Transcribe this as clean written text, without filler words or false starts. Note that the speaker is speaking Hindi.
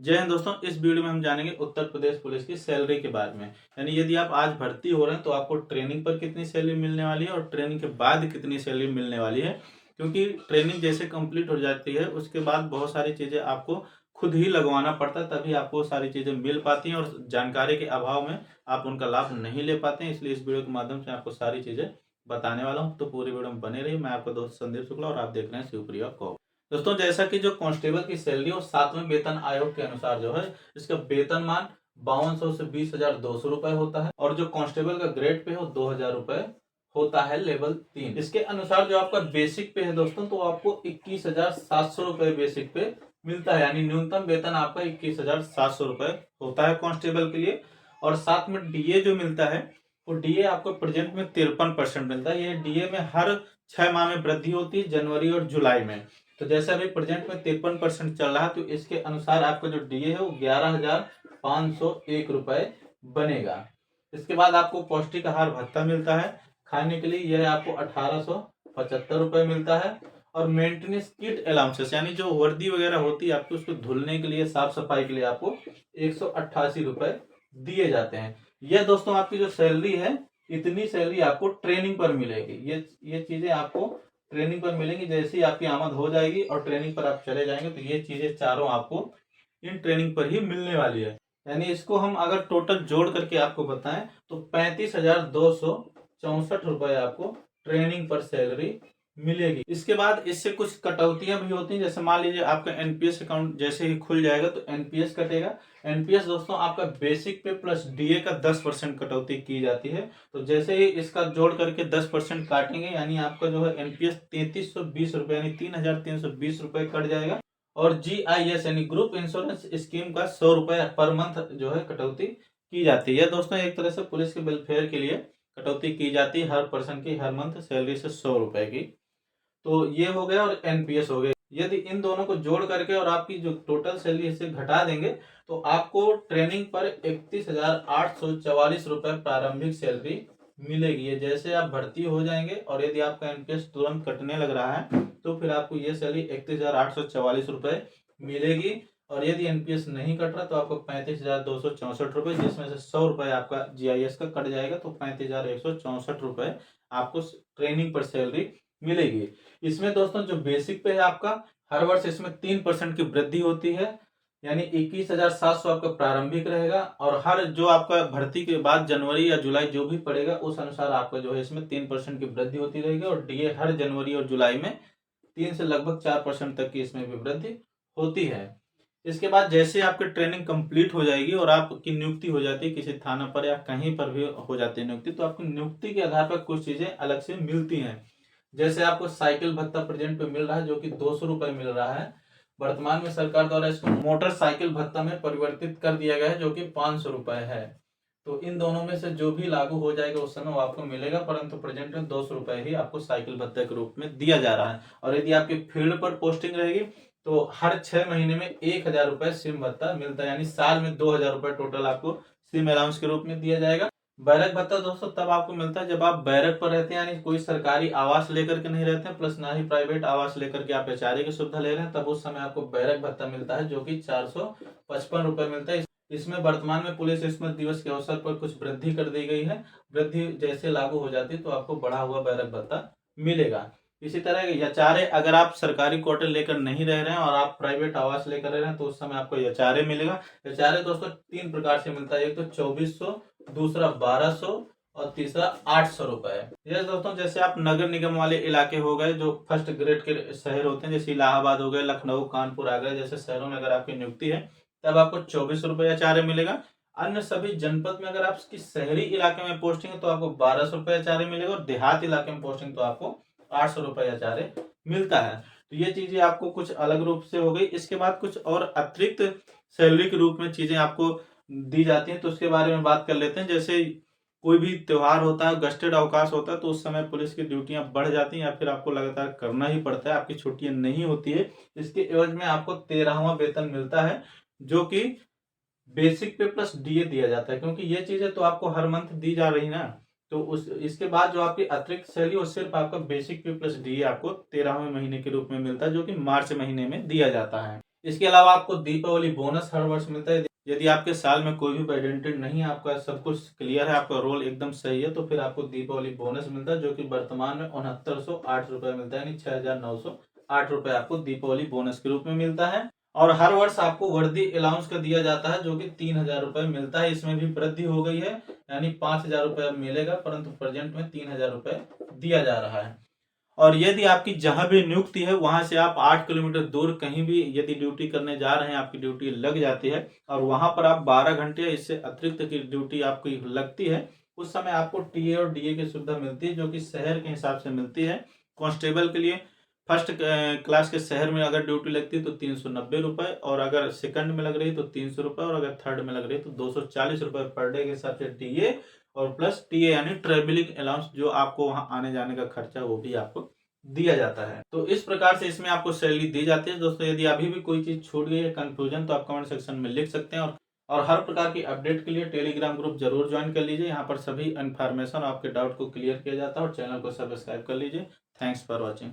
जय हिंद दोस्तों, इस वीडियो में हम जानेंगे उत्तर प्रदेश पुलिस की सैलरी के बारे में। यानी यदि आप आज भर्ती हो रहे हैं तो आपको ट्रेनिंग पर कितनी सैलरी मिलने वाली है और ट्रेनिंग के बाद कितनी सैलरी मिलने वाली है। क्योंकि ट्रेनिंग जैसे कंप्लीट हो जाती है उसके बाद बहुत सारी चीज़ें आपको खुद ही लगवाना पड़ता है, तभी आपको सारी चीज़ें मिल पाती हैं और जानकारी के अभाव में आप उनका लाभ नहीं ले पाते हैं। इसलिए इस वीडियो के माध्यम से आपको सारी चीज़ें बताने वाला हूँ, तो पूरी वीडियो में बने रहिए। मैं आपका दोस्त संदीप शुक्ला और आप देख रहे हैं शिवप्रिया को। दोस्तों, जैसा कि जो कांस्टेबल की सैलरी और 7वें वेतन आयोग के अनुसार जो है इसका वेतनमान 5200 से 20,200 रुपए होता है और जो कांस्टेबल का ग्रेड पे है वो 2,000 रुपए होता है लेवल 3। इसके अनुसार जो आपका बेसिक पे है दोस्तों, तो आपको 21,700 रुपए बेसिक पे मिलता है। यानी न्यूनतम वेतन आपका 21,700 रुपए होता है कांस्टेबल के लिए। और साथ में डीए जो मिलता है वो डीए आपको प्रेजेंट में 53% मिलता है। ये डीए में हर 6 माह में वृद्धि होती है, जनवरी और जुलाई में। तो जैसे अभी प्रेजेंट में 53% चल रहा है, तो इसके अनुसार आपका जो डीए है वो 11,501 रुपए बनेगा। इसके बाद आपको पौष्टिक आहार भत्ता मिलता है खाने के लिए, यह आपको 1,875 रुपए मिलता है। और मेंटेनेंस किट अलाउंसेस यानी जो वर्दी वगैरह होती है आपको उसको धुलने के लिए, साफ सफाई के लिए आपको 188 रुपए दिए जाते हैं। यह दोस्तों आपकी जो सैलरी है, इतनी सैलरी आपको ट्रेनिंग पर मिलेगी। ये चीजें आपको ट्रेनिंग पर मिलेंगी। जैसे ही आपकी आमद हो जाएगी और ट्रेनिंग पर आप चले जाएंगे तो ये चीजें चारों आपको इन ट्रेनिंग पर ही मिलने वाली है। यानी इसको हम अगर टोटल जोड़ करके आपको बताएं तो 35,264 रुपए आपको ट्रेनिंग पर सैलरी मिलेगी। इसके बाद इससे कुछ कटौतियां भी होती हैं। जैसे मान लीजिए आपका एनपीएस अकाउंट जैसे ही खुल जाएगा तो एनपीएस कटेगा। एनपीएस दोस्तों आपका बेसिक पे प्लस डीए का 10% कटौती की जाती है। तो जैसे ही इसका जोड़ करके 10% काटेंगे यानी आपका जो है एनपीएस 3320 रुपए यानी 3,320 रुपए कट जाएगा। और जीआईएस यानी ग्रुप इंश्योरेंस स्कीम का 100 रुपए पर मंथ जो है कटौती की जाती है। दोस्तों एक तरह से पुलिस के वेलफेयर के लिए कटौती की जाती है हर पर्सन की हर मंथ सैलरी से 100 रुपए की। तो ये हो गया और एनपीएस हो गया। यदि इन दोनों को जोड़ करके और आपकी जो टोटल सैलरी इसे घटा देंगे तो आपको ट्रेनिंग पर 31,844 रुपए प्रारंभिक सैलरी मिलेगी। ये जैसे आप भर्ती हो जाएंगे और यदि आपका एनपीएस तुरंत कटने लग रहा है तो फिर आपको ये सैलरी 31,844 रुपए मिलेगी। और यदि एनपीएस नहीं कट रहा तो आपको 35,264 रुपए, जिसमें से 100 रुपए आपका जीआईएस का कट जाएगा, तो 35,164 रुपए आपको ट्रेनिंग पर सैलरी मिलेगी। इसमें दोस्तों जो बेसिक पे है आपका, हर वर्ष इसमें 3% की वृद्धि होती है। यानी 21,700 आपका प्रारंभिक रहेगा और हर जो आपका भर्ती के बाद जनवरी या जुलाई जो भी पड़ेगा उस अनुसार आपका जो है इसमें 3% की वृद्धि होती रहेगी। और डीए हर जनवरी और जुलाई में 3 से लगभग 4% तक की इसमें भी वृद्धि होती है। इसके बाद जैसे आपकी ट्रेनिंग कंप्लीट हो जाएगी और आपकी नियुक्ति हो जाती है किसी थाना पर या कहीं पर भी हो जाती है नियुक्ति, तो आपको नियुक्ति के आधार पर कुछ चीजें अलग से मिलती हैं। जैसे आपको साइकिल भत्ता प्रेजेंट पे मिल रहा है जो कि 200 रुपए मिल रहा है। वर्तमान में सरकार द्वारा इसको मोटरसाइकिल भत्ता में परिवर्तित कर दिया गया है जो कि 500 रुपए है। तो इन दोनों में से जो भी लागू हो जाएगा उस समय वो आपको मिलेगा, परंतु प्रेजेंट में 200 रुपए ही आपको साइकिल भत्ते के रूप में दिया जा रहा है। और यदि आपकी फील्ड पर पोस्टिंग रहेगी तो हर 6 महीने में 1,000 रुपए सिम भत्ता मिलता है। यानी साल में 2,000 रुपए टोटल आपको सिम अलाउंस के रूप में दिया जाएगा। बैरक भत्ता दोस्तों तब आपको मिलता है जब आप बैरक पर रहते हैं, यानी कोई सरकारी आवास लेकर के नहीं रहते हैं, प्लस ना ही प्राइवेट आवास लेकर के आप एचआरए की सुविधा ले रहे हैं, तब उस समय आपको बैरक भत्ता मिलता है जो कि 455 रुपए मिलता है। इसमें वर्तमान में पुलिस स्मृति दिवस के अवसर पर कुछ वृद्धि कर दी गई है। वृद्धि जैसे लागू हो जाती है तो आपको बढ़ा हुआ बैरक भत्ता मिलेगा। इसी तरह एचआरए अगर आप सरकारी क्वार्टर लेकर नहीं रह रहे हैं और आप प्राइवेट आवास लेकर रह रहे हैं तो उस समय आपको एचआरए मिलेगा। एचआरए दोस्तों 3 प्रकार से मिलता है, एक तो 2400, दूसरा 1200 और तीसरा 800 रुपए। ये दोस्तों जैसे आप नगर निगम वाले इलाके हो गए जो फर्स्ट ग्रेड के शहर होते हैं, जैसे इलाहाबाद हो गए, लखनऊ, कानपुर, आगरा जैसे शहरों में अगर आपकी नियुक्ति है तब आपको 24 रुपए एचआरए मिलेगा। अन्य सभी जनपद में अगर आपकी शहरी इलाके में पोस्टिंग है तो आपको 1200 रुपए एचआरए मिलेगा और देहात इलाके में पोस्टिंग तो आपको 800 रुपए एचआरए मिलता है। तो ये चीजें आपको कुछ अलग रूप से हो गई। इसके बाद कुछ और अतिरिक्त सैलरी के रूप में चीजें आपको दी जाती हैं, तो उसके बारे में बात कर लेते हैं। जैसे कोई भी त्योहार होता है, गस्टेड अवकाश होता है, तो उस समय पुलिस की ड्यूटियां बढ़ जाती हैं या फिर आपको लगातार करना ही पड़ता है, आपकी छुट्टियां नहीं होती है। इसके एवज में आपको 13वां वेतन मिलता है जो कि बेसिक पे प्लस डीए दिया जाता है। क्योंकि ये चीजें तो आपको हर मंथ दी जा रही ना, तो उस इसके बाद जो आपकी अतिरिक्त सैलरी वो सिर्फ आपका बेसिक पे प्लस डीए आपको 13वें महीने के रूप में मिलता है जो कि मार्च महीने में दिया जाता है। इसके अलावा आपको दीपावली बोनस हर वर्ष मिलता है। यदि आपके साल में कोई भी आइडेंटिटी नहीं है, आपका सब कुछ क्लियर है, आपका रोल एकदम सही है, तो फिर आपको दीपावली बोनस मिलता है, जो कि वर्तमान में 6908 रुपये मिलता है, यानी 6908 रुपये आपको दीपावली बोनस के रूप में मिलता है। और हर वर्ष आपको वर्दी अलाउंस का दिया जाता है, जो कि 3000 रुपये मिलता है। इसमें भी वृद्धि हो गई है, यानी 5000 रुपये अब मिलेगा, परंतु प्रेजेंट में 3000 रुपये दिया जा रहा है। और यदि आपकी जहां भी नियुक्ति है वहां से आप 8 किलोमीटर दूर कहीं भी यदि ड्यूटी करने जा रहे हैं, आपकी ड्यूटी लग जाती है और वहां पर आप 12 घंटे इससे अतिरिक्त की ड्यूटी आपकी लगती है, उस समय आपको टीए और डीए की सुविधा मिलती है, जो कि शहर के हिसाब से मिलती है। कांस्टेबल के लिए फर्स्ट क्लास के शहर में अगर ड्यूटी लगती है तो 390 रुपये, और अगर सेकंड में लग रही तो 300 रुपये, और अगर थर्ड में लग रही तो 240 रुपये पर डे के हिसाब से टीए, और प्लस टीए यानी ट्रेवलिंग अलाउंस, जो आपको वहां आने जाने का खर्चा वो भी आपको दिया जाता है। तो इस प्रकार से इसमें आपको सैलरी दी जाती है। दोस्तों यदि अभी भी कोई चीज छूट गई है, कंफ्यूजन, तो आप कमेंट सेक्शन में लिख सकते हैं। और हर प्रकार की अपडेट के लिए टेलीग्राम ग्रुप जरूर ज्वाइन कर लीजिए। यहाँ पर सभी इन्फॉर्मेशन आपके डाउट को क्लियर किया जाता है, और चैनल को सब्सक्राइब कर लीजिए। Thanks for watching.